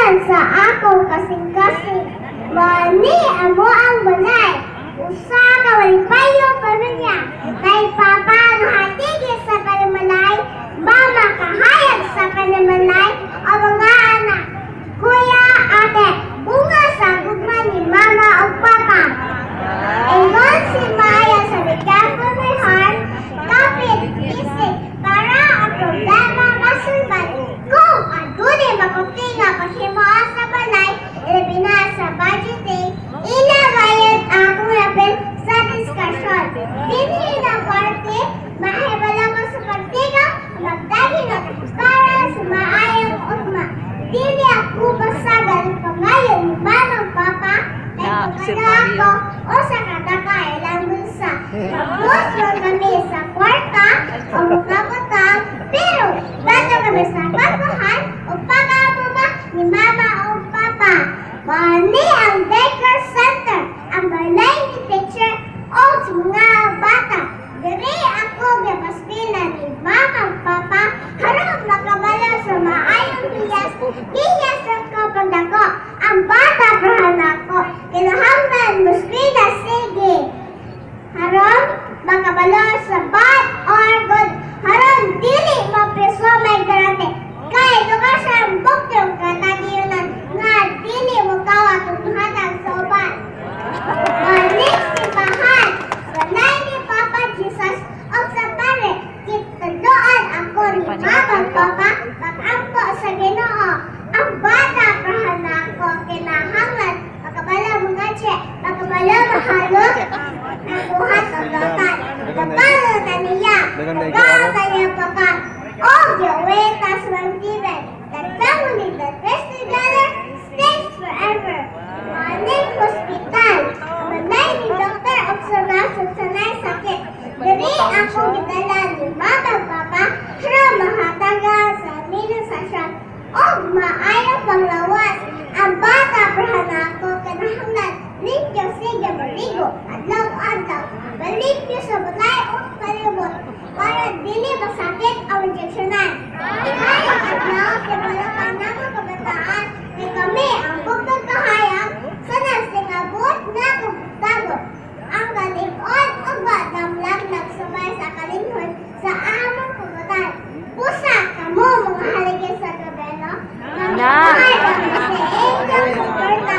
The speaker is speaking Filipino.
Nagdagan sa akong kasing-kasing, mani amo ang balay. Usa ka walipayong pamilya, kay papa nahatigil sa panamalay, mama kahayag sa panamalay, o mga anak. Kuya, ate, bunga sa gugma ni mama o papa. Ingon si Maya sa bigas of my heart, kapit, isip, para ang problema masulban. Kung adunay makutinga pasimuha sa balay, ilabi na sa budgeting, ilagayon ako lapin sa diskusyon. Dili na parte, mahibala ko sa partiga, magdahil ako para sa maayang ugma. Dili ako masagal pangayon ni manang papa, ay pagkala ako o sa kataka ilang bulsa. Tapos lang kami sa kwarta o mukabutang, pero bago kami sa pagkuhan o pag-ababa ni mama o papa. Mani ang daycare center, ang balay ni teacher o sa mga bata. Diri ako gabastina ni mama o papa, harap makabala sa maayong hiyas, hiyas ang kapag ako. Ang bata prahan ako, kinahanglan muskrina sige. Haron, makabala sa bad or good. Haron, dili mapiso may garante. Kaya lugar sa bukyong katagiyunan nga dili mo kawa tunghatag sa uban. Manik si Bahan, sanay ni Papa Jesus o sa pare, kituluan ako ni Mama Papa, pag-ampo sa Ginoo. Ang bata prahan ako, kinahanglan, makabala mga che, makabala mahalok, nakuhat ang lotan. Kapalo na niya, kapalo na niya papa. All the way tas one given. The family that rests together stays forever. Maning hospital. Manay ni Dr. Observation sa sakit. Diri ako gitala ni Mama Papa, para mahataga sa minusasyon. O maayang panglawas. Ang bata prahan ako kanahanglan. Limpyo sige maligo. Adlaw-adlaw. Malimpyo sa balay o palibot. Para dili masakit ang injeksyonan. Kahit adlaw sa balakang ng kabataan, kay kami ang bugtong kahayang sa singabot na kubtagot. Ang kalimod o badamlag nagsumay sa kalinhon sa among pagkatan. Pusa kamo mga haligin sa gobyerno. Namuhay ang sa inyong suporta.